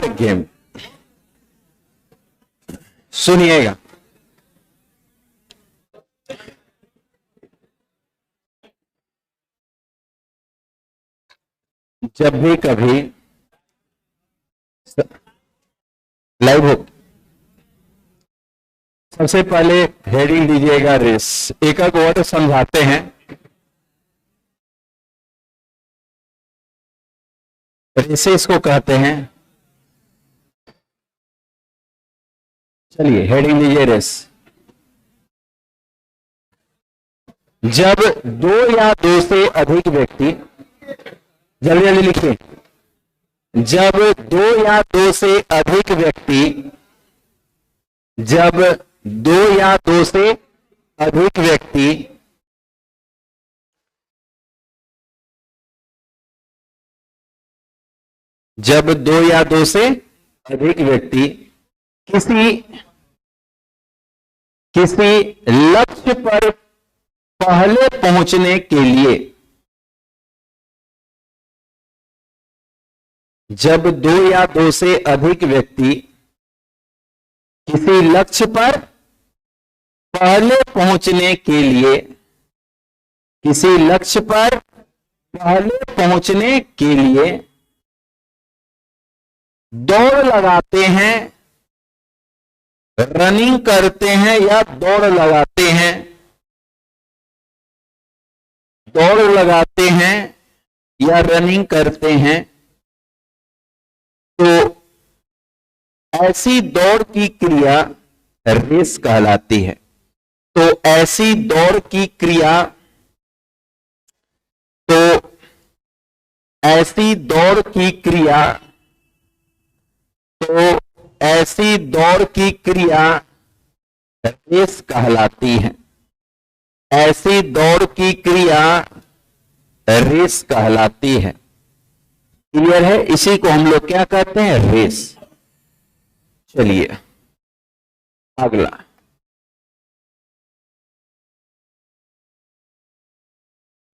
है गेम। सुनिएगा, जब भी कभी लाइव हो, सबसे पहले हेडिंग दीजिएगा रेस। एक एक वर्ड समझाते हैं। रेसेस को कहते हैं, चलिए हेडिंग दीजिए रेस। जब दो या दो से अधिक व्यक्ति, जल्दी जल्दी लिखिए, जब दो या दो से अधिक व्यक्ति, जब दो या दो से अधिक व्यक्ति जब दो या दो से अधिक व्यक्ति किसी लक्ष्य पर पहले पहुंचने के लिए, जब दो या दो से अधिक व्यक्ति किसी लक्ष्य पर पहले पहुंचने के लिए, किसी लक्ष्य पर पहले पहुंचने के लिए दौड़ लगाते हैं, रनिंग करते हैं या दौड़ लगाते हैं, दौड़ लगाते हैं या रनिंग करते हैं, तो ऐसी दौड़ की क्रिया रेस कहलाती है। तो ऐसी दौड़ की क्रिया, तो ऐसी दौड़ की क्रिया, तो ऐसी दौड़ की क्रिया रेस कहलाती है। ऐसी दौड़ की क्रिया रेस कहलाती है। क्लियर है? इसी को हम लोग क्या कहते हैं? रेस। चलिए अगला,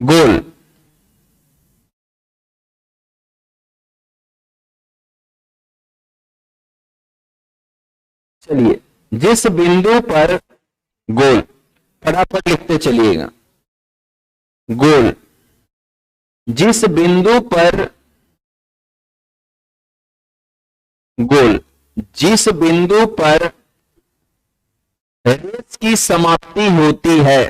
गोल। चलिए, जिस बिंदु पर गोल, फटाफट लिखते चलिएगा, गोल, जिस बिंदु पर गोल, जिस बिंदु पर रेस की समाप्ति होती है,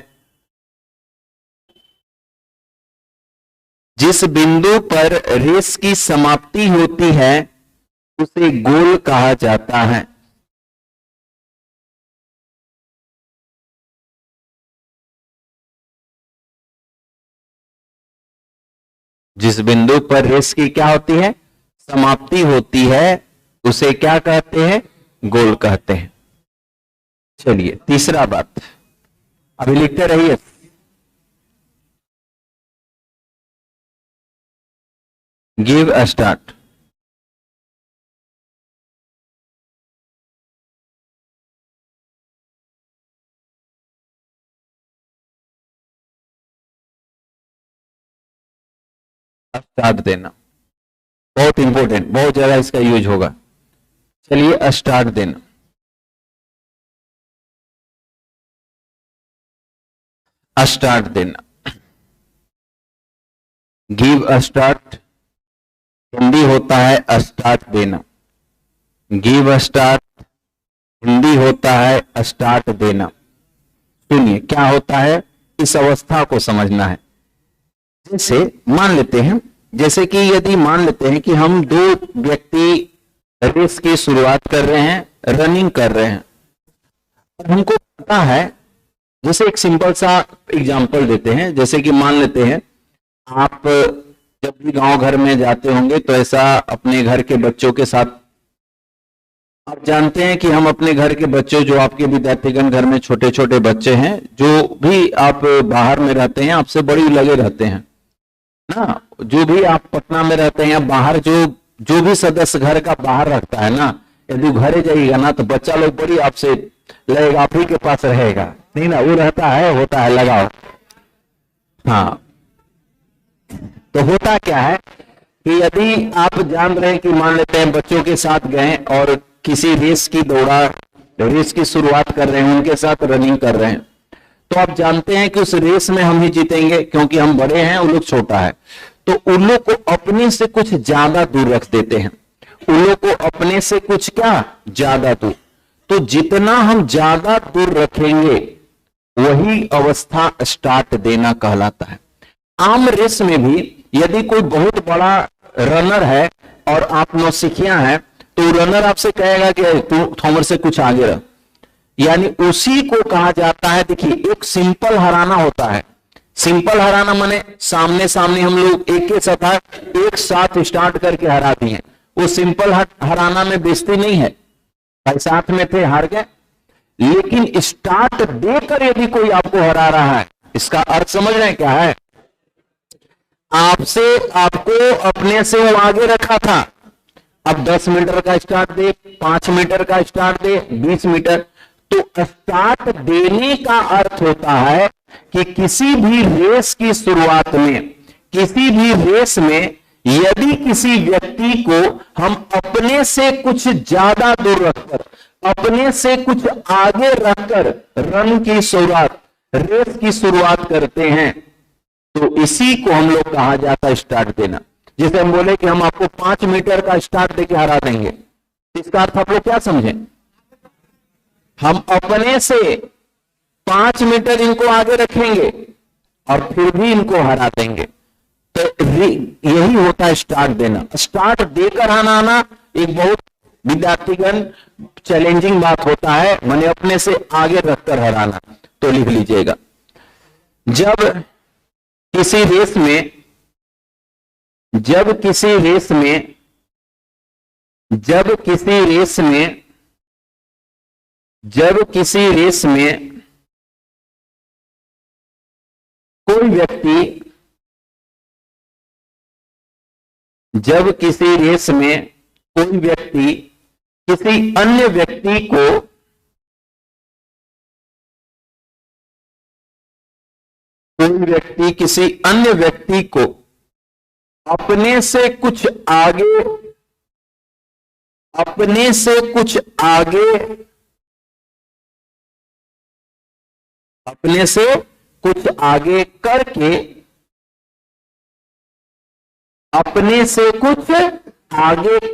जिस बिंदु पर रेस की समाप्ति होती है उसे गोल कहा जाता है। जिस बिंदु पर रेस की क्या होती है? समाप्ति होती है, उसे क्या कहते हैं? गोल कहते हैं। चलिए तीसरा बात, अभी लिखते रहिए। Give a start. स्टार्ट देना बहुत इंपॉर्टेंट, बहुत ज्यादा इसका यूज होगा। चलिए स्टार्ट देना। स्टार्ट देना, गिव अ स्टार्ट हिंदी होता है स्टार्ट देना। गिव अ स्टार्ट हिंदी होता है स्टार्ट देना। सुनिए क्या होता है, इस अवस्था को समझना है। जैसे मान लेते हैं, जैसे कि यदि मान लेते हैं कि हम दो व्यक्ति रेस की शुरुआत कर रहे हैं, रनिंग कर रहे हैं, और हमको पता है, जैसे एक सिंपल सा एग्जांपल देते हैं, जैसे कि मान लेते हैं आप जब भी गांव घर में जाते होंगे तो ऐसा अपने घर के बच्चों के साथ, आप जानते हैं कि हम अपने घर के बच्चों, जो आपके विद्यार्थीगण घर में छोटे छोटे बच्चे हैं, जो भी आप बाहर में रहते हैं, आपसे बड़ी लगे रहते हैं ना, जो भी आप पटना में रहते हैं या बाहर, जो भी सदस्य घर का बाहर रखता है ना, यदि घरे जाइएगा ना तो बच्चा लोग बड़ी आपसे लगेगा, आप ही के पास रहेगा, नहीं ना, वो रहता है, होता है लगाओ। हाँ, तो होता क्या है कि यदि आप जान रहे हैं कि मान लेते हैं बच्चों के साथ गए और किसी रेस की शुरुआत कर रहे हैं, उनके साथ रनिंग कर रहे हैं, तो आप जानते हैं कि उस रेस में हम ही जीतेंगे क्योंकि हम बड़े हैं, उन लोग छोटा है। तो उन लोग को अपने से कुछ ज्यादा दूर रख देते हैं, उन लोग को अपने से कुछ क्या ज्यादा दूर। तो जितना हम ज्यादा दूर रखेंगे वही अवस्था स्टार्ट देना कहलाता है। आम रेस में भी यदि कोई बहुत बड़ा रनर है और आप नौसिखिया हैं, तो रनर आपसे कहेगा कि तू थोमर से कुछ आगे रह, यानी उसी को कहा जाता है। देखिए, एक सिंपल हराना होता है। सिंपल हराना माने सामने सामने हम लोग एक साथ स्टार्ट करके हरा दिए। वो सिंपल हराना में बेइज्जती नहीं है, भाई साथ में थे हार गए। लेकिन स्टार्ट देकर यदि कोई आपको हरा रहा है, इसका अर्थ समझ रहे हैं क्या है? आपको अपने से वो आगे रखा था, अब 10 मीटर का स्टार्ट दे, 5 मीटर का स्टार्ट दे, 20 मीटर। तो स्टार्ट देने का अर्थ होता है कि किसी भी रेस की शुरुआत में, किसी भी रेस में यदि किसी व्यक्ति को हम अपने से कुछ ज्यादा दूर रखकर, अपने से कुछ आगे रखकर रन की शुरुआत, रेस की शुरुआत करते हैं, तो इसी को हम लोग कहा जाता है स्टार्ट देना। जैसे हम बोले कि हम आपको 5 मीटर का स्टार्ट देके हरा देंगे, इसका अर्थ आप लोग क्या समझे? हम अपने से 5 मीटर इनको आगे रखेंगे और फिर भी इनको हरा देंगे। तो यही होता है स्टार्ट देना। स्टार्ट देकर हराना एक बहुत विद्यार्थीगण चैलेंजिंग बात होता है, माने अपने से आगे रखकर हराना। तो लिख लीजिएगा, जब किसी रेस में कोई व्यक्ति, किसी अन्य व्यक्ति को अपने से कुछ आगे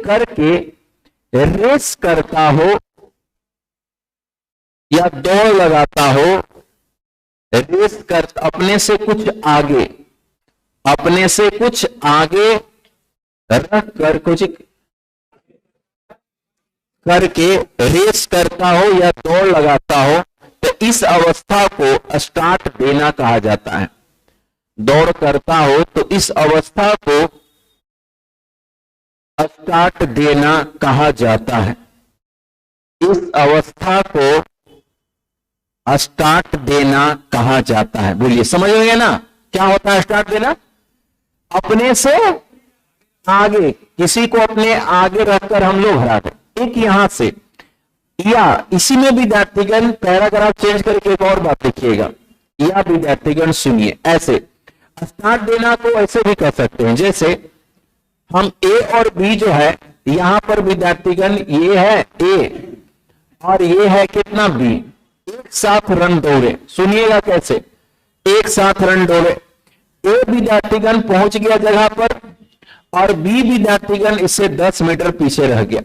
करके रेस करता हो या दौड़ लगाता हो, अपने से कुछ आगे रख कर कुछ करके रेस करता हो या दौड़ लगाता हो, तो इस अवस्था को स्टार्ट देना कहा जाता है। दौड़ करता हो तो इस अवस्था को स्टार्ट देना कहा जाता है। इस अवस्था को स्टार्ट देना कहा जाता है। बोलिए, समझ गए ना क्या होता है स्टार्ट देना? अपने से आगे, किसी को अपने आगे रखकर हम लोग हरा दें। एक यहां से, या इसी में विद्यार्थीगण पैराग्राफ चेंज करके एक और बात लिखिएगा, या विद्यार्थीगण सुनिए, ऐसे स्टार्ट देना को ऐसे भी कर सकते हैं। जैसे हम ए और बी जो है, यहां पर विद्यार्थीगण ये है ए और ये है कितना बी, एक साथ रन दौड़े। सुनिएगा कैसे, एक साथ रन दौड़े। ए विद्यार्थीगण पहुंच गया जगह पर और बी विद्यार्थीगण इससे 10 मीटर पीछे रह गया।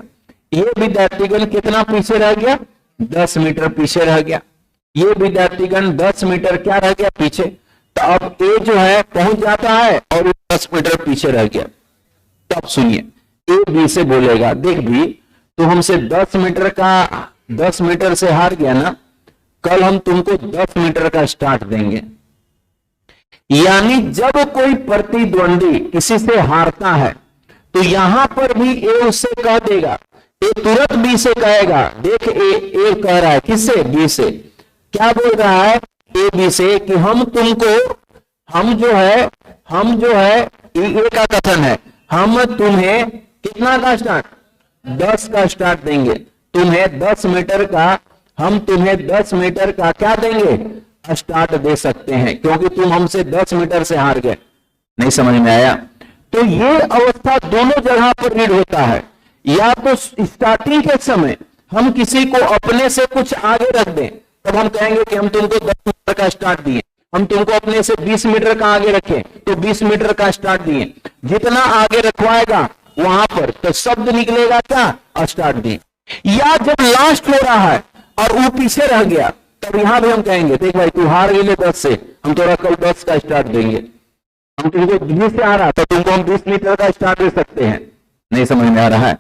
ये विद्यार्थीगण कितना पीछे रह गया? 10 मीटर पीछे रह गया। ये विद्यार्थीगण 10 मीटर क्या रह गया? पीछे। तो अब ए जो है पहुंच जाता है और 10 मीटर पीछे रह गया। तो अब सुनिए, ए बी से बोलेगा, देख भी तो हमसे 10 मीटर से हार गया ना, कल हम तुमको 10 मीटर का स्टार्ट देंगे। यानी जब कोई प्रतिद्वंदी किसी से हारता है तो यहां पर भी ए उससे कह देगा, ए तुरंत बी से कहेगा, देख ए कह रहा है किससे? बी से। क्या बोल रहा है? ए बी से कि हम जो है ए का कथन है, हम तुम्हें कितना का स्टार्ट? 10 का स्टार्ट देंगे। तुम्हें 10 मीटर का, हम तुम्हें 10 मीटर का क्या देंगे? स्टार्ट दे सकते हैं, क्योंकि तुम हमसे 10 मीटर से हार गए। नहीं समझ में आया? तो ये अवस्था दोनों जगह पर रीड होता है। या तो स्टार्टिंग के समय हम किसी को अपने से कुछ आगे रख दें, तब हम कहेंगे कि हम तुमको 10 मीटर का स्टार्ट दिए। हम तुमको अपने से 20 मीटर का आगे रखें तो 20 मीटर का स्टार्ट दिए। जितना आगे रखवाएगा वहां पर तो शब्द निकलेगा क्या, स्टार्ट दिए। या जब लास्ट हो रहा है और वो पीछे रह गया, तब यहां भी हम कहेंगे देख भाई तू हार गए 10 से, हम तोरा कल 10 का स्टार्ट देंगे। हम तुमको 20 से आ रहा तो तुमको हम 20 मीटर का स्टार्ट दे सकते हैं। नहीं समझ में आ रहा है?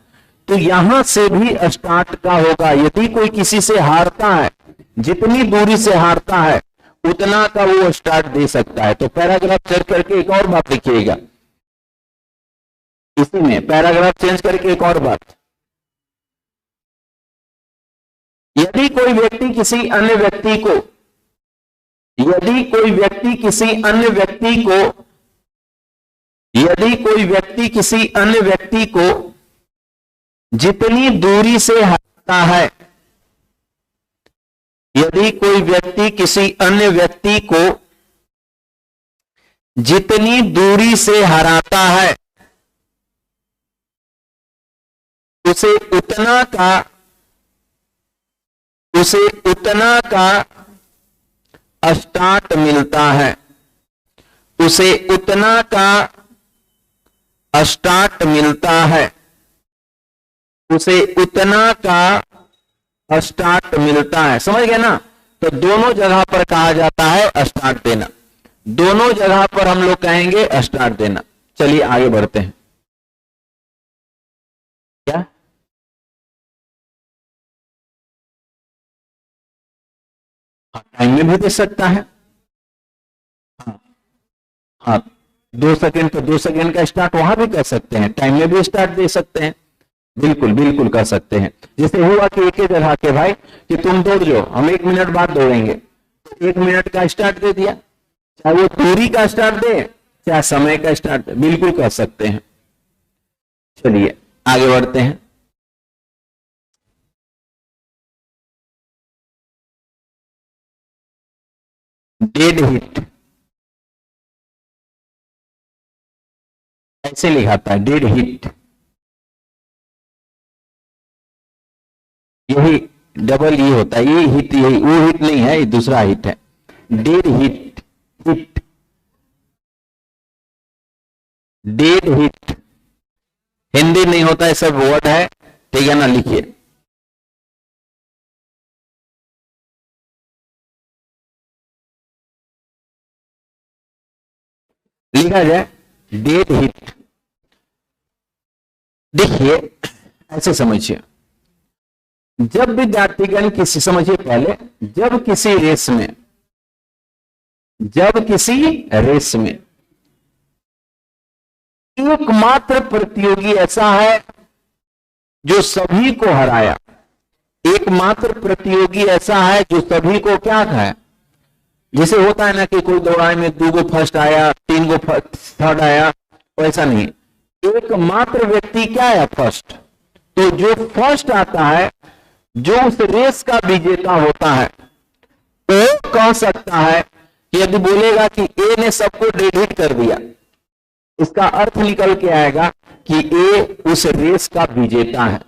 तो यहां से भी स्टार्ट का होगा। यदि कोई किसी से हारता है, जितनी दूरी से हारता है उतना का वो स्टार्ट दे सकता है। तो पैराग्राफ चेंज करके एक और बात लिखिएगा, इसी में पैराग्राफ चेंज करके एक और बात। यदि कोई व्यक्ति किसी अन्य व्यक्ति को, यदि कोई व्यक्ति किसी अन्य व्यक्ति को, यदि कोई व्यक्ति किसी अन्य व्यक्ति को जितनी दूरी से हराता है, यदि कोई व्यक्ति किसी अन्य व्यक्ति को जितनी दूरी से हराता है उसे उतना का स्टार्ट मिलता है, उसे उतना का स्टार्ट मिलता है, उसे उतना का स्टार्ट मिलता है। समझ गए ना? तो दोनों जगह पर कहा जाता है स्टार्ट देना। दोनों जगह पर हम लोग कहेंगे स्टार्ट देना। चलिए आगे बढ़ते हैं। क्या टाइम में भी दे सकता है? हाँ 2 सेकेंड तो 2 सेकेंड का स्टार्ट वहां भी कर सकते हैं, टाइम में भी स्टार्ट दे सकते हैं। बिल्कुल बिल्कुल कर सकते हैं। जैसे हुआ कि एक ही जगह के भाई कि तुम दौड़ जाओ, हम 1 मिनट बाद दौड़ेंगे, 1 मिनट का स्टार्ट दे दिया। चाहे वो दूरी का स्टार्ट दे चाहे समय का स्टार्ट दे, बिल्कुल कर सकते हैं। चलिए आगे बढ़ते हैं। डेड हिट ऐसे लिखाता है, डेड हिट। यही डबल ई होता है, ये हिट, यही वो हिट नहीं है, ये दूसरा हिट है। Dead hit, hit, dead hit Hindi नहीं होता है, सब वर्ड है, ठीक है ना? लिखिए लिखा जाए डेड हिट। देखिए ऐसे समझिए, जब विद्यार्थीगण किसी, समझिए पहले, जब किसी रेस में, जब किसी रेस में एकमात्र प्रतियोगी ऐसा है जो सभी को हराया, एकमात्र प्रतियोगी ऐसा है जो सभी को क्या है, जैसे होता है ना कि कोई दौड़ाई में 2 गो फर्स्ट आया, 3 गो थर्ड आया, वैसा नहीं। एकमात्र व्यक्ति क्या है, फर्स्ट। तो जो फर्स्ट आता है, जो उस रेस का विजेता होता है, वो कह सकता है कि यदि बोलेगा कि ए ने सबको डेड हिट कर दिया, इसका अर्थ निकल के आएगा कि ए उस रेस का विजेता है।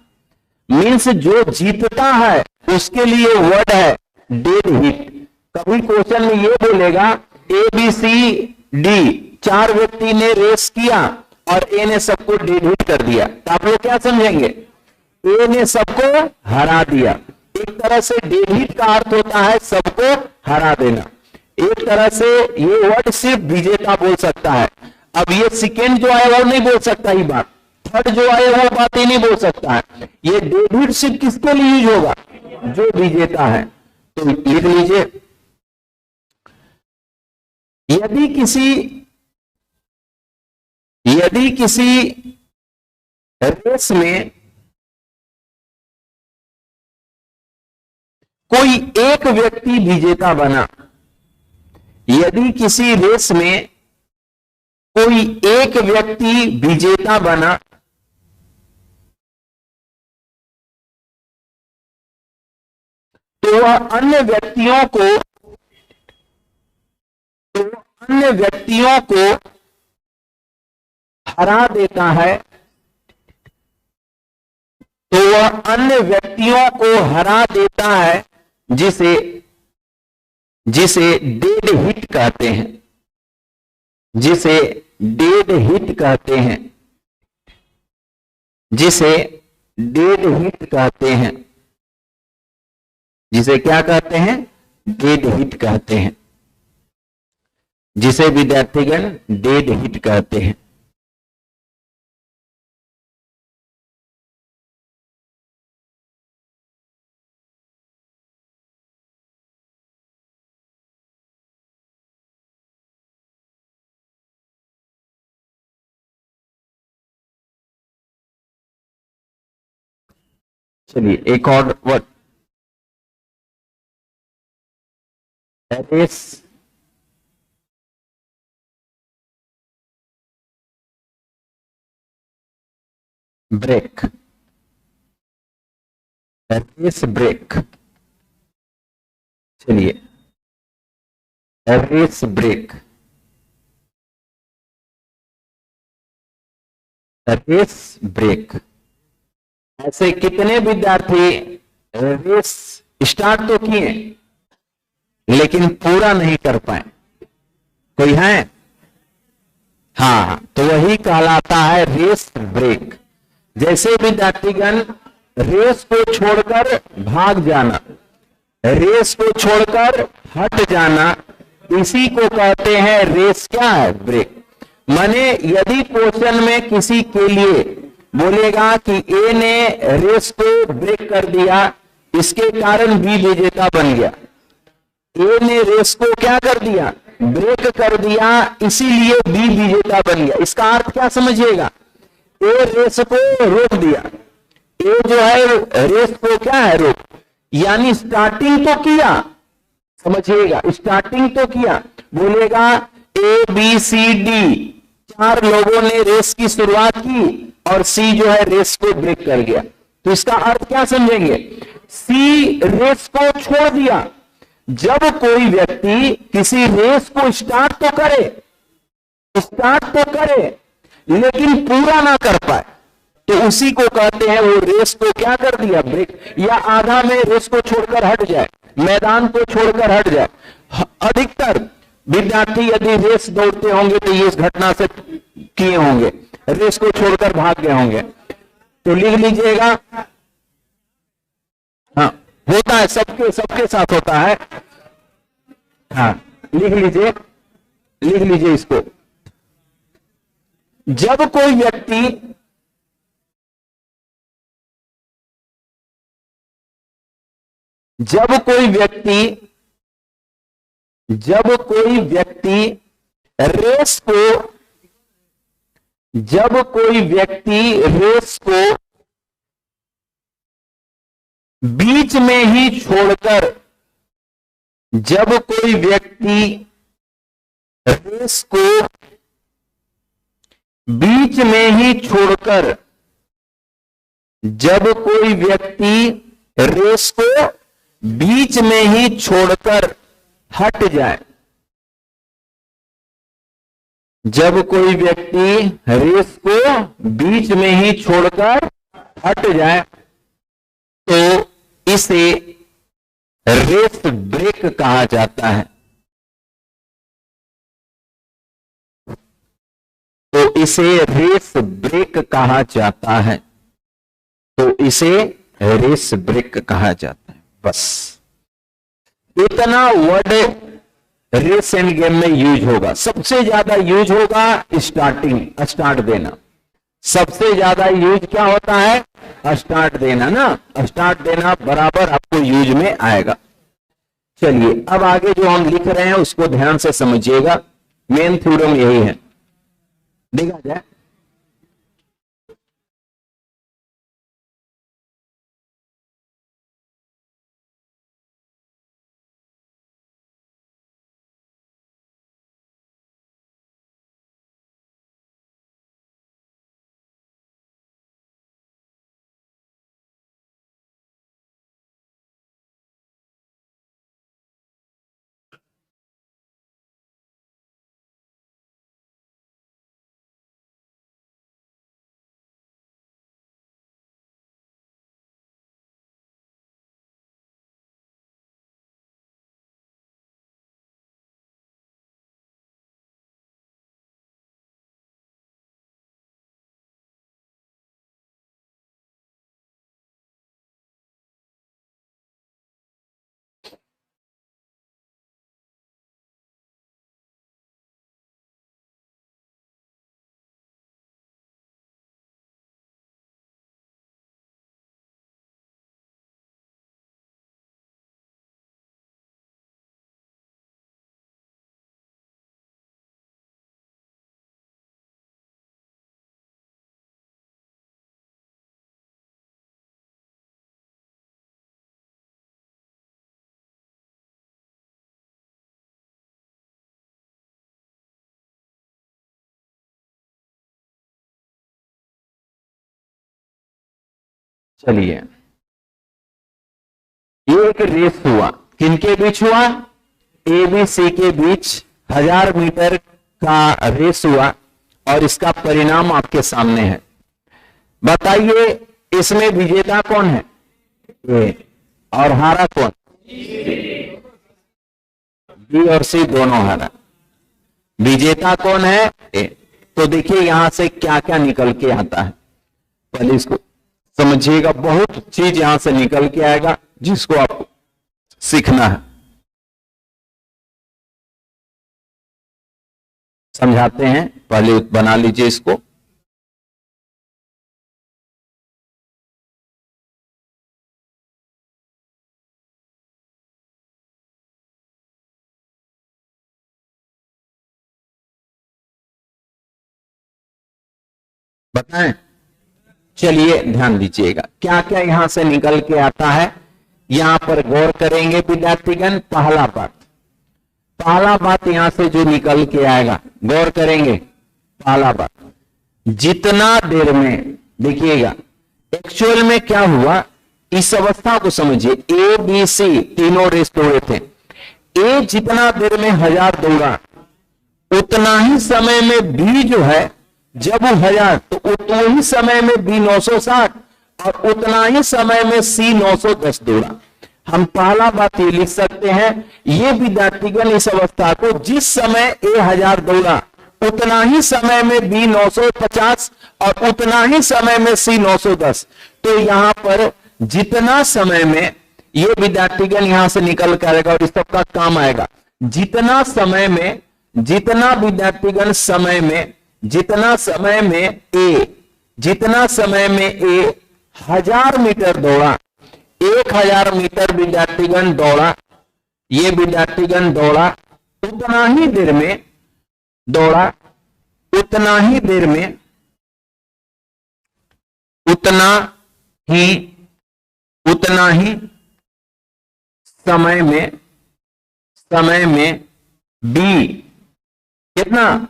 मीन्स जो जीतता है उसके लिए वर्ड है डेड हिट। कभी क्वेश्चन में ये बोलेगा ए बी सी डी 4 व्यक्ति ने रेस किया और ए ने सबको डेड हिट कर दिया, तो आप लोग क्या समझेंगे? ए ने सबको हरा दिया। एक तरह से डेड हिट का अर्थ होता है सबको हरा देना। एक तरह से ये वर्ड सिर्फ विजेता बोल सकता है। अब ये सेकेंड जो आया वो नहीं बोल सकता ही बात, थर्ड जो आया वो बात ही नहीं बोल सकता है। ये डेड हिट सिर्फ किसके लिए यूज होगा? जो विजेता है। तो लिख लीजिए, यदि किसी रेस में कोई एक व्यक्ति विजेता बना, यदि किसी रेस में कोई एक व्यक्ति विजेता बना, तो वह अन्य व्यक्तियों को हरा देता है तो वह अन्य व्यक्तियों को हरा देता है, जिसे जिसे डेड हिट कहते हैं, जिसे डेड हिट कहते हैं, जिसे डेड हिट कहते हैं, जिसे क्या कहते हैं? डेड हिट कहते हैं, जिसे विद्यार्थीगण डेड हिट कहते हैं। चलिए एक और word, erase break, erase break. चलिए एरेस ब्रेक, एरेस ब्रेक। ऐसे कितने विद्यार्थी रेस स्टार्ट तो किए लेकिन पूरा नहीं कर पाए? कोई है? हाँ, तो वही कहलाता है रेस ब्रेक। जैसे विद्यार्थीगण रेस को छोड़कर भाग जाना, रेस को छोड़कर हट जाना, इसी को कहते हैं रेस क्या है? ब्रेक। माने यदि क्वेश्चन में किसी के लिए बोलेगा कि ए ने रेस को ब्रेक कर दिया, इसके कारण बी विजेता बन गया, ए ने रेस को क्या कर दिया? ब्रेक कर दिया, इसीलिए बी विजेता बन गया। इसका अर्थ क्या समझिएगा? ए रेस को रोक दिया, ए जो है रेस को क्या है? रोक, यानी स्टार्टिंग तो किया, समझिएगा, स्टार्टिंग तो किया। बोलेगा ए बी सी डी, चार लोगों ने रेस की शुरुआत की और सी जो है रेस को ब्रेक कर गया, तो इसका अर्थ क्या समझेंगे? सी रेस को छोड़ दिया। जब कोई व्यक्ति किसी रेस को स्टार्ट तो करे लेकिन पूरा ना कर पाए, तो उसी को कहते हैं वो रेस को क्या कर दिया? ब्रेक। या आधा में रेस को छोड़कर हट जाए, मैदान को छोड़कर हट जाए। अधिकतर विद्यार्थी यदि रेस दौड़ते होंगे तो ये इस घटना से किए होंगे, रेस को छोड़कर भाग गए होंगे। तो लिख लीजिएगा, हाँ होता है, सबके साथ होता है। हाँ लिख लीजिए इसको। जब कोई व्यक्ति जब कोई व्यक्ति रेस को जब कोई व्यक्ति रेस को बीच में ही छोड़कर जब कोई व्यक्ति रेस को बीच में ही छोड़कर जब कोई व्यक्ति रेस को बीच में ही छोड़कर हट जाए, जब कोई व्यक्ति रेस को बीच में ही छोड़कर हट जाए तो इसे रेस ब्रेक कहा जाता है। तो इसे रेस ब्रेक कहा जाता है। तो इसे रेस ब्रेक कहा जाता है। बस इतना वर्ड रेस एंड गेम में यूज होगा। सबसे ज्यादा यूज होगा स्टार्ट देना। सबसे ज्यादा यूज क्या होता है? स्टार्ट देना ना। स्टार्ट देना बराबर आपको यूज में आएगा। चलिए अब आगे जो हम लिख रहे हैं उसको ध्यान से समझिएगा। मेन थ्योरम यही है, देखा जाए। चलिए, ये एक रेस हुआ, किनके बीच हुआ? ए बी सी के बीच 1000 मीटर का रेस हुआ और इसका परिणाम आपके सामने है। बताइए इसमें विजेता कौन है? ए। और हारा कौन? बी और सी दोनों हारा। विजेता कौन है? ए। तो देखिए यहां से क्या क्या निकल के आता है, पहले इसको समझिएगा। बहुत चीज यहां से निकल के आएगा जिसको आपको सीखना है। समझाते हैं, पहले बना लीजिए इसको। बताएं, चलिए ध्यान दीजिएगा क्या क्या यहां से निकल के आता है। यहां पर गौर करेंगे विद्यार्थीगण। पहला बात यहां से जो निकल के आएगा, गौर करेंगे। पहला बात, जितना देर में, देखिएगा एक्चुअल में क्या हुआ, इस अवस्था को समझिए। ए बी सी तीनों रेस दौड़े थे। ए जितना देर में 1000 दौड़ा, उतना ही समय में बी जो है, जब वो 1000, तो उतना ही समय में बी 960 और उतना ही समय में सी 910 दौड़ा। हम पहला बात ये लिख सकते हैं, ये विद्यार्थीगण इस अवस्था को, जिस समय ए 1000 दौड़ा उतना ही समय में बी 950 और उतना ही समय में सी 910। तो यहां पर जितना समय में, ये विद्यार्थीगण यहां से निकल कर आएगा और इस सबका काम आएगा। जितना समय में, जितना विद्यार्थीगण समय में, जितना समय में ए 1000 मीटर दौड़ा, 1000 मीटर विद्यार्थीगण दौड़ा, ये विद्यार्थीगण दौड़ा, उतना ही देर में दौड़ा, उतना ही देर में, उतना ही समय में बी कितना?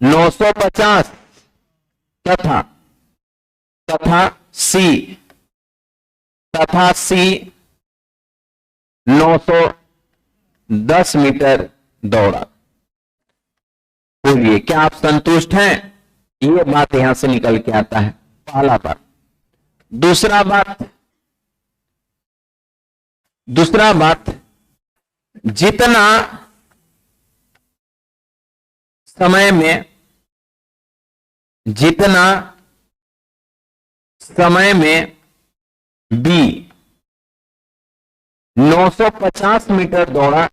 950 तथा सी 910 मीटर दौड़ा। बोलिए क्या आप संतुष्ट हैं? ये बात यहां से निकल के आता है, पहला बात। दूसरा बात, जितना समय में बी 950 मीटर दौड़ा,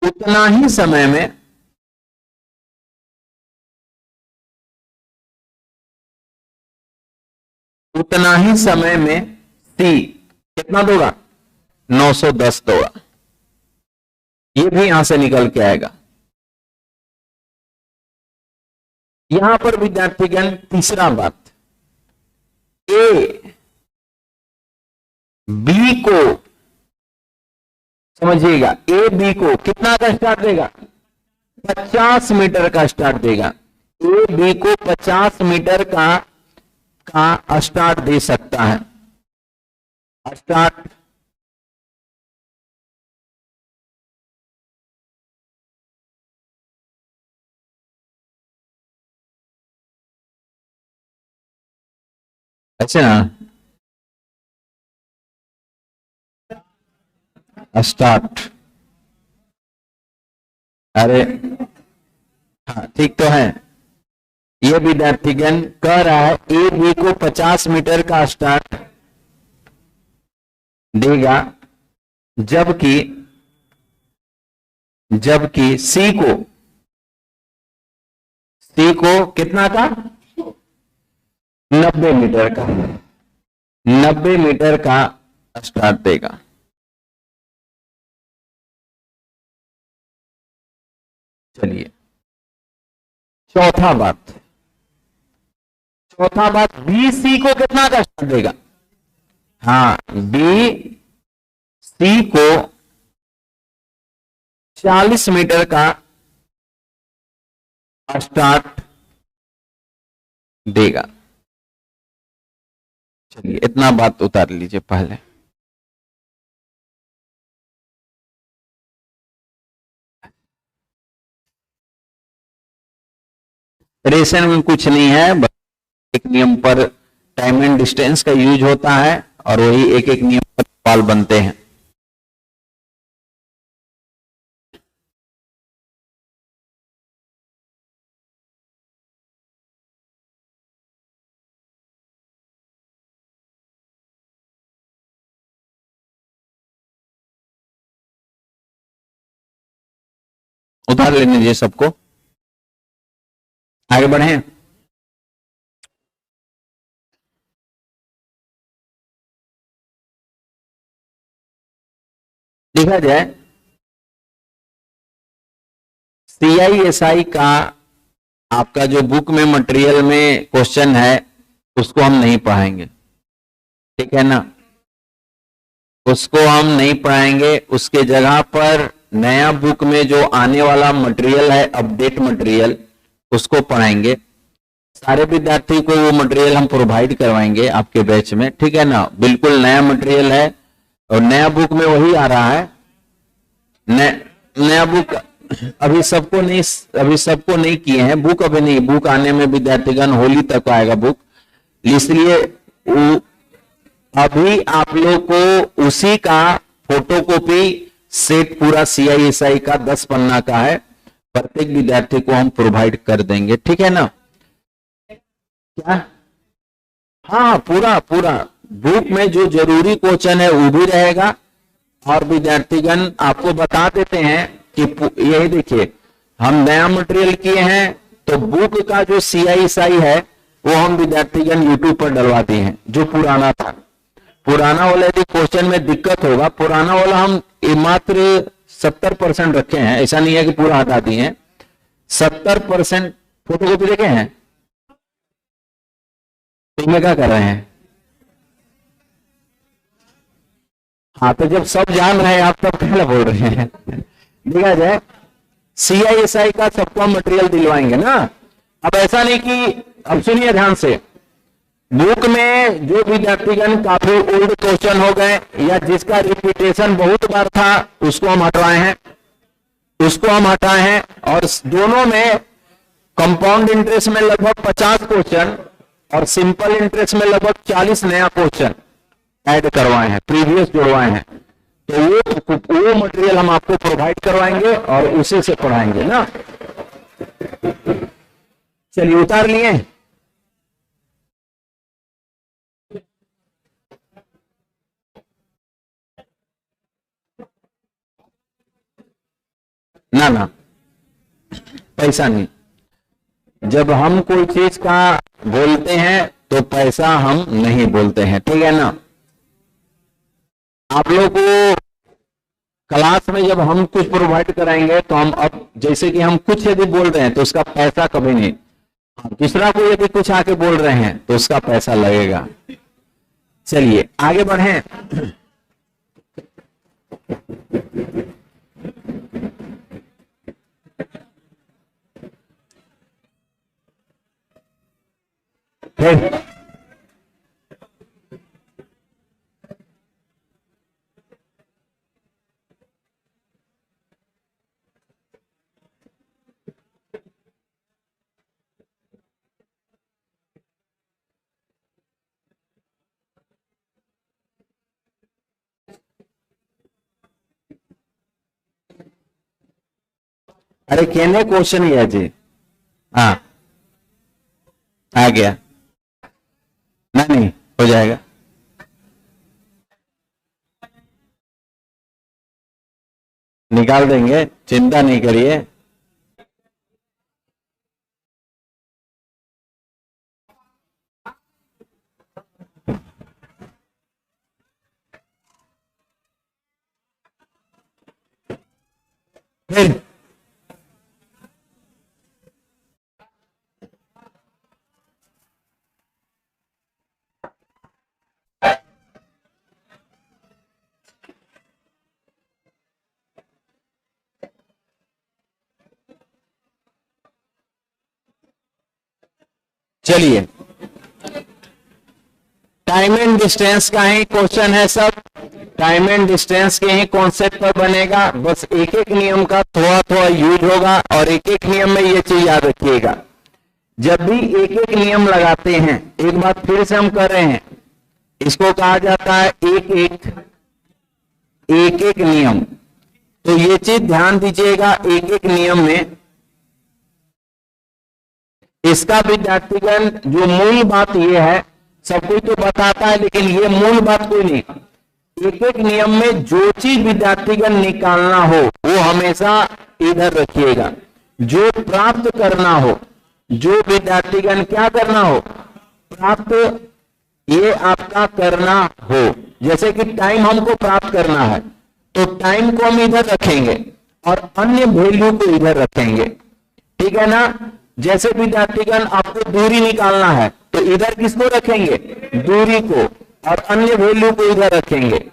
उतना ही समय में सी कितना दौड़ा? 910 दौड़ा। ये भी यहां से निकल के आएगा। यहां पर विद्यार्थीगण तीसरा बात, ए बी को समझिएगा, ए बी को कितना का स्टार्ट देगा? 50 मीटर का स्टार्ट देगा। ए बी को 50 मीटर का स्टार्ट दे सकता है। स्टार्ट अच्छा, स्टार्ट, अरे हाँ ठीक तो है। ये विद्यार्थीगण कह रहा है ए बी को 50 मीटर का स्टार्ट देगा, जबकि सी को कितना का? 90 मीटर का स्टार्ट देगा। चलिए चौथा बात, बी सी को कितना का स्टार्ट देगा? हाँ, बी सी को 40 मीटर का स्टार्ट देगा। चलिए इतना बात उतार लीजिए पहले। रेशन में कुछ नहीं है, बस एक नियम पर टाइम एंड डिस्टेंस का यूज होता है और वही एक एक नियम पर सवाल बनते हैं। उतार लेने दीजिए सबको, आगे बढ़े। देखा जाए CISI का आपका जो बुक में मटेरियल में क्वेश्चन है उसको हम नहीं पढ़ाएंगे, ठीक है ना, उसको हम नहीं पढ़ाएंगे। उसके जगह पर नया बुक में जो आने वाला मटेरियल है, अपडेट मटेरियल, उसको पढ़ाएंगे। सारे विद्यार्थी को वो मटेरियल हम प्रोवाइड करवाएंगे आपके बैच में, ठीक है ना। बिल्कुल नया मटेरियल है और नया बुक में वही आ रहा है। नया बुक अभी सबको नहीं किए हैं बुक, अभी नहीं, बुक आने में विद्यार्थीगण होली तक आएगा बुक, इसलिए अभी आप लोग को उसी का फोटोकॉपी सेट पूरा CISI का 10 पन्ना का है, प्रत्येक विद्यार्थी को हम प्रोवाइड कर देंगे, ठीक है ना। क्या? हाँ, पूरा पूरा बुक में जो जरूरी क्वेश्चन है वो भी रहेगा और विद्यार्थीगण आपको बता देते हैं कि यही देखिए हम नया मटेरियल किए हैं तो बुक का जो CISI है वो हम विद्यार्थीगण यूट्यूब पर डलवा दिए हैं। जो पुराना था, पुराना वाला यदि क्वेश्चन में दिक्कत होगा, पुराना वाला हम मात्र 70% रखे हैं, ऐसा नहीं है कि पूरा हटा दिए हैं। 70% फोटोकॉपी देखे हैं, तो में क्या कर रहे हैं? हाँ, तो जब सब जान रहे हैं आप तब क्या बोल रहे हैं? देखा जाए CISI का सबको मटेरियल दिलवाएंगे ना। अब ऐसा नहीं कि, अब सुनिए ध्यान से, बुक में जो विद्यार्थीगण काफी ओल्ड क्वेश्चन हो गए या जिसका रिपीटेशन बहुत बार था उसको हम हटवाए हैं, और दोनों में कंपाउंड इंटरेस्ट में लगभग 50 क्वेश्चन और सिंपल इंटरेस्ट में लगभग 40 नया क्वेश्चन ऐड करवाए हैं, प्रीवियस जुड़वाए हैं। तो वो मटेरियल हम आपको प्रोवाइड करवाएंगे और उसी से पढ़ाएंगे ना। चलिए उतार लिए। ना ना, पैसा नहीं। जब हम कोई चीज का बोलते हैं तो पैसा हम नहीं बोलते हैं, ठीक है ना। आप लोग को क्लास में जब हम कुछ प्रोवाइड कराएंगे तो हम, अब जैसे कि हम कुछ यदि बोल रहे हैं तो उसका पैसा कभी नहीं, दूसरा को यदि कुछ आके बोल रहे हैं तो उसका पैसा लगेगा। चलिए आगे बढ़ें। फिर अरे कहने क्वेश्चन ही है जी। हाँ, आ गया ना, नहीं हो जाएगा, निकाल देंगे, चिंता नहीं करिए। फिर चलिए टाइम एंड डिस्टेंस का ही क्वेश्चन है सब, टाइम एंड डिस्टेंस के ही कॉन्सेप्ट पर बनेगा। बस एक एक नियम का थोड़ा थोड़ा यूज होगा और एक एक नियम में ये चीज याद रखिएगा, जब भी एक एक नियम लगाते हैं, एक बात फिर से हम कर रहे हैं, इसको कहा जाता है एक एक नियम। तो ये चीज ध्यान दीजिएगा, एक एक नियम में इसका विद्यार्थीगण जो मूल बात ये है, सब कोई तो बताता है लेकिन ये मूल बात कोई नहीं। एक एक नियम में जो चीज विद्यार्थीगण निकालना हो वो हमेशा इधर रखिएगा, जो प्राप्त करना हो, जो विद्यार्थीगण क्या करना हो, प्राप्त ये आपका करना हो। जैसे कि टाइम हमको प्राप्त करना है तो टाइम को हम इधर रखेंगे और अन्य वैल्यू को इधर रखेंगे, ठीक है ना। जैसे विद्यार्थीगण आपको दूरी निकालना है तो इधर किसको रखेंगे, दूरी को, और अन्य वैल्यू को इधर रखेंगे।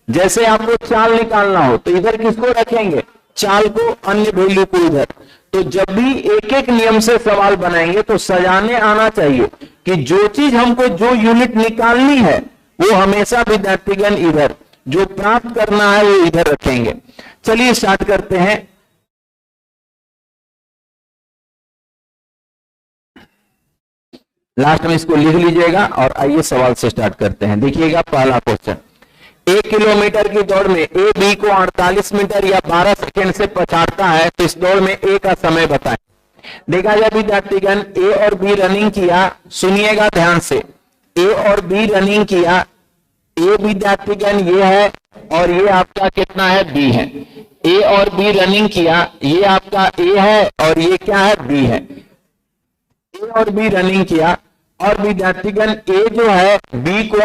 जैसे आपको चाल निकालना हो तो इधर किसको रखेंगे, चाल को, अन्य वैल्यू को इधर। तो जब भी एक एक नियम से सवाल बनाएंगे तो सजाने आना चाहिए कि जो चीज हमको, जो यूनिट निकालनी है वो हमेशा विद्यार्थीगण इधर, जो प्राप्त करना है वो इधर रखेंगे। चलिए स्टार्ट करते हैं। लास्ट में इसको लिख लीजिएगा और आइए सवाल से स्टार्ट करते हैं। देखिएगा पहला क्वेश्चन, 1 किलोमीटर की दौड़ में ए बी को 48 मीटर या 12 सेकंड से पछाड़ता है तो इस दौड़ में ए का समय बताएं। देखा जाए विद्यार्थीगण, ए और बी रनिंग किया, सुनिएगा ध्यान से, ए और बी रनिंग किया, ए विद्यार्थीगण ये है और ये आपका कितना है, बी है। ए और बी रनिंग किया, ये आपका ए है और ये क्या है, बी है। ए और बी रनिंग किया और विद्यार्थीगण ए जो है बी को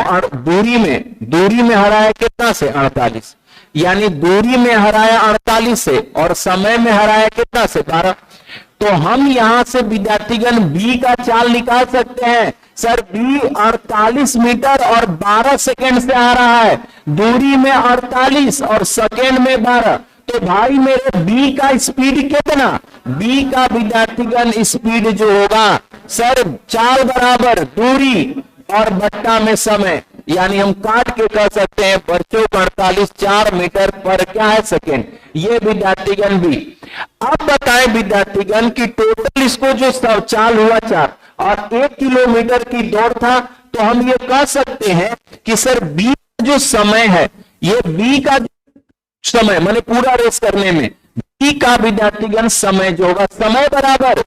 दूरी में हराया कितना से, 48, यानी दूरी में हराया 48 से और समय में हराया कितना से, 12। तो हम यहां से विद्यार्थीगण बी का चाल निकाल सकते हैं। सर बी 48 मीटर और 12 सेकंड से आ रहा है, दूरी में 48 और सेकंड में 12, तो भाई मेरे बी का स्पीड कितना, बी का विद्यार्थीगण स्पीड जो होगा सर चाल बराबर दूरी और बट्टा में समय, यानी हम काट के कह सकते हैं बच्चों 48 4 मीटर पर क्या है, सेकेंड। ये विद्यार्थीगण बी। अब बताएं विद्यार्थीगण की टोटल इसको जो चाल हुआ 4 और 1 किलोमीटर की दौड़ था, तो हम ये कह सकते हैं कि सर बी का जो समय है, ये बी का समय माने पूरा रेस करने में बी का विद्यार्थीगण समय जो होगा, समय बराबर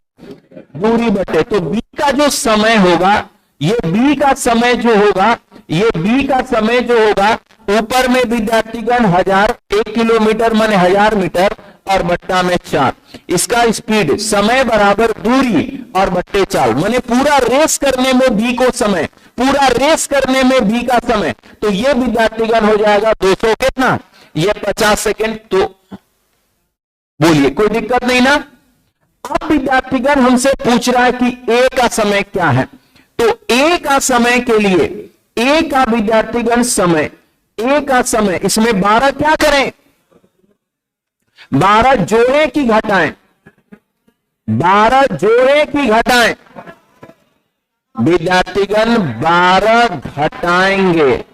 दूरी बटे, तो बी का जो समय होगा, ये बी का समय जो होगा, ये बी का समय जो होगा, ऊपर में विद्यार्थीगण 1000, 1 किलोमीटर माने 1000 मीटर और बट्टा में 4, इसका स्पीड समय बराबर दूरी और बट्टे चाल, माने पूरा रेस करने में बी को समय, पूरा रेस करने में बी का समय, तो ये विद्यार्थीगण हो जाएगा 200 कितना, ये 50 सेकेंड। तो बोलिए कोई दिक्कत नहीं ना। अब विद्यार्थीगण हमसे पूछ रहा है कि ए का समय क्या है, तो ए का समय के लिए, ए का विद्यार्थीगण समय, ए का समय, इसमें 12 क्या करें, 12 जोड़े की घटाएं, 12 जोड़े की घटाएं, विद्यार्थीगण 12 घटाएंगे,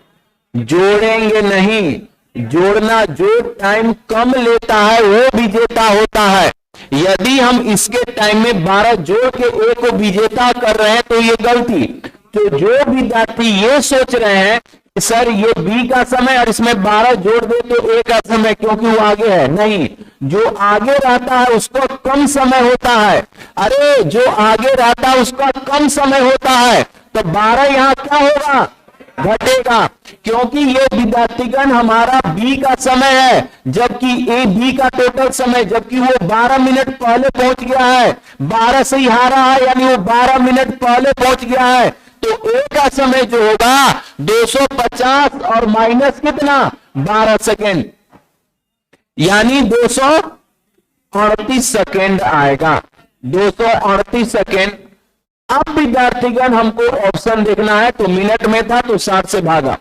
जोड़ेंगे नहीं। जोड़ना, जो टाइम कम लेता है वो विजेता होता है। यदि हम इसके टाइम में 12 जोड़ के ए को विजेता कर रहे हैं तो ये गलती। तो जो विद्यार्थी ये सोच रहे हैं कि सर ये बी का समय और इसमें 12 जोड़ दे तो ए का समय क्योंकि वो आगे है, नहीं, जो आगे रहता है उसको कम समय होता है। अरे जो आगे रहता है उसका कम समय होता है, तो 12 यहां क्या होगा, घटेगा, क्योंकि ये विद्यार्थीगण हमारा बी का समय है, जबकि ए बी का टोटल समय, जबकि वो 12 मिनट पहले पहुंच गया है, 12 से ही हारा है, यानी वो 12 मिनट पहले पहुंच गया है। तो ए का समय जो होगा 250 और माइनस कितना, 12 सेकेंड, यानी 238 सेकेंड आएगा, 238 सेकेंड। अब विद्यार्थीगण हमको ऑप्शन देखना है, तो मिनट में था तो 60 से भागा,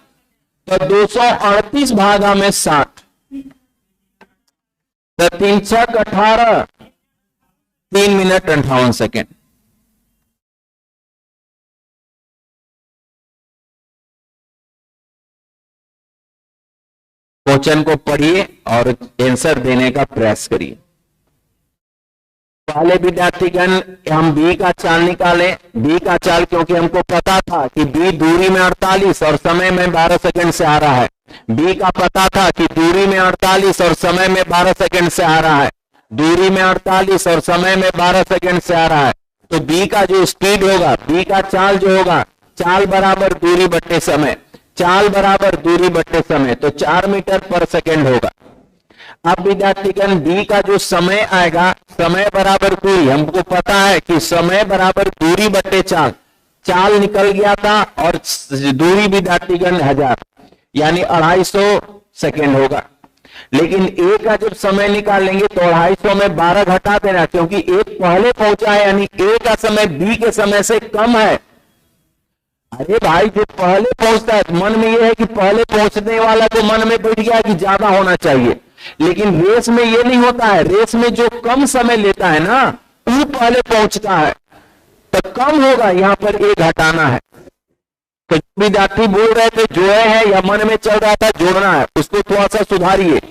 तो 238 भागा में 60, तो 3 6 18, 3 मिनट 58 सेकेंड। क्वेश्चन को पढ़िए और आंसर देने का प्रयास करिए। पहले विद्यार्थीगण हम बी का चाल निकालें। बी का चाल क्योंकि हमको पता था कि बी दूरी में 48 और समय में 12 सेकंड से आ रहा है। बी का पता था कि दूरी में 48 और समय में 12 सेकंड से आ रहा है। दूरी में 48 और समय में 12 सेकंड से आ रहा है। तो बी का जो स्पीड होगा, बी का चाल जो होगा, चाल बराबर दूरी बट्टे समय, चाल बराबर दूरी बट्टे समय, तो 4 मीटर पर सेकंड होगा। अब विद्यार्थीगण बी का जो समय आएगा, समय बराबर दूरी, हमको पता है कि समय बराबर दूरी बट्टे चाल, चाल निकल गया था और दूरी विद्यार्थीगण 1000 यानी 250 सेकंड होगा। लेकिन ए का जब समय निकालेंगे तो 250 में 12 घटा देना, क्योंकि एक पहले पहुंचा है यानी ए का समय बी के समय से कम है। अरे भाई, जो पहले पहुंचता है मन में यह है कि पहले पहुंचने वाला को मन में बैठ गया कि ज्यादा होना चाहिए, लेकिन रेस में ये नहीं होता है। रेस में जो कम समय लेता है ना, वो पहले पहुंचता है, तो कम होगा, यहां पर एक हटाना है। तो विद्यार्थी बोल रहे थे जो है या मन में चल रहा था जोड़ना है, उसको थोड़ा सा सुधारिए।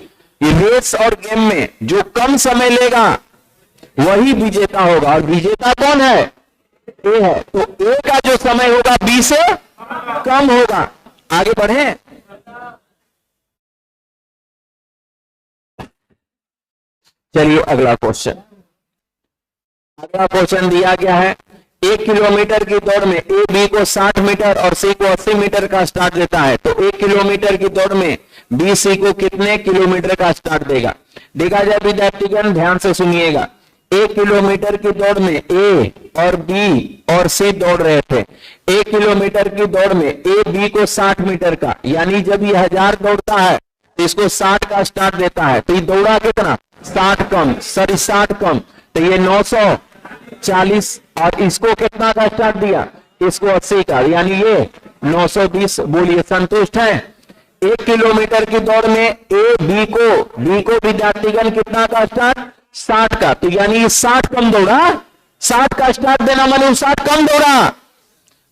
ये रेस और गेम में जो कम समय लेगा वही विजेता होगा, और विजेता कौन है? ए है। तो ए का जो समय होगा बी से कम होगा। आगे बढ़े। चलिए अगला क्वेश्चन। अगला क्वेश्चन दिया गया है, 1 किलोमीटर की दौड़ में ए बी को 60 मीटर और सी को 80 मीटर का स्टार्ट देता है, तो 1 किलोमीटर की दौड़ में बी सी को कितने किलोमीटर का स्टार्ट देगा? देखा जाए विद्यार्थीगण, ध्यान से सुनिएगा। 1 किलोमीटर की दौड़ में ए और बी और सी दौड़ रहे थे। 1 किलोमीटर की दौड़ में ए बी को 60 मीटर का, यानी जब ये 1000 दौड़ता है तो इसको 60 का स्टार्ट देता है, तो ये दौड़ा कितना? 60 कम, तो ये 940, और इसको कितना का स्टार्ट दिया? इसको 80 का, यानी ये 920। बोलिए संतुष्ट है? 1 किलोमीटर की दौड़ में ए बी को विद्यार्थीगण कितना का स्टार्ट? 60 का, तो यानी ये 60 कम दौड़ा, 60 का स्टार्ट देना माने 60 कम दौड़ा,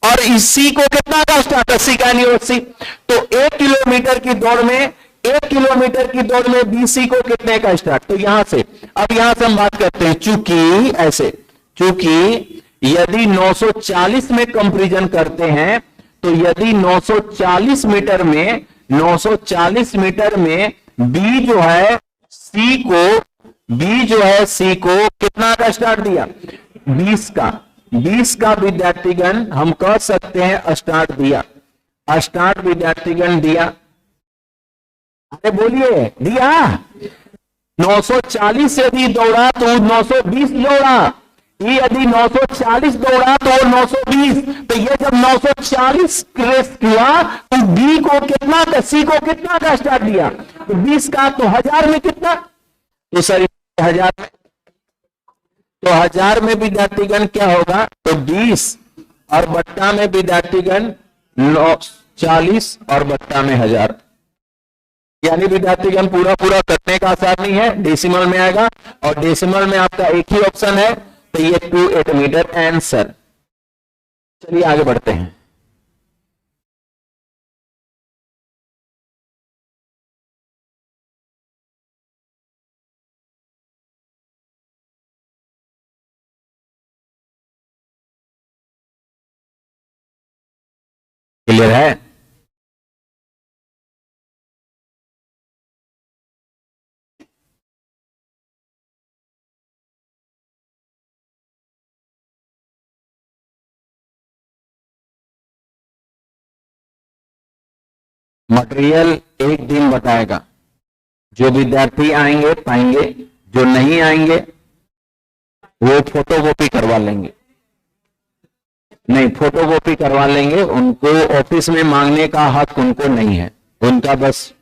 और इसी को कितना का स्टार्ट? 80 का, यानी 80। तो 1 किलोमीटर की दौड़ में, 1 किलोमीटर की दौड़ में बीसी को कितने का स्टार्ट? तो यहां से, अब यहां से हम बात करते हैं, चूंकि यदि 940 में कंपैरिजन करते हैं, तो यदि 940 मीटर में बी जो है सी को कितना का स्टार्ट दिया? 20 का विद्यार्थीगण हम कह सकते हैं स्टार्ट दिया। स्टार्ट विद्यार्थीगण दिया, अरे बोलिए, दिया। 940 यदि दौड़ा तो 920 दौड़ा, ये यदि 940 दौड़ा तो 920। तो ये जब 940 रेस किया तो बी को कितना का, सी को कितना का स्टार्ट दिया? तो 20 का, तो 1000 में कितना? तो सर 1000 में, तो 1000 में विद्यार्थीगण क्या होगा? तो 20 और बट्टा में विद्यार्थीगण 940 और बट्टा में 1000, यानी विद्यार्थीगण पूरा करने का आसार नहीं है, डेसिमल में आएगा, और डेसिमल में आपका एक ही ऑप्शन है, तो ये 28 मीटर आंसर। चलिए आगे बढ़ते हैं। क्लियर है? मटेरियल एक दिन बताएगा, जो विद्यार्थी आएंगे पाएंगे, जो नहीं आएंगे वो फोटोकॉपी करवा लेंगे। नहीं, फोटोकॉपी करवा लेंगे, उनको ऑफिस में मांगने का हक उनको नहीं है, उनका बस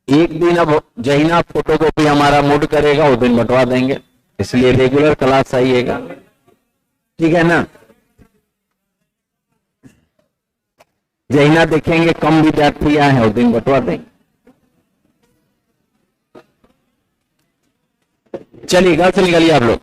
एक दिन। अब जहीना फोटोकॉपी हमारा मूड करेगा उस दिन बंटवा देंगे, इसलिए रेगुलर क्लास आइएगा, ठीक है ना? जहीना देखेंगे कम विद्यार्थी आए हैं उस दिन बंटवा देंगे। चलिए घर से निकलिए आप लोग।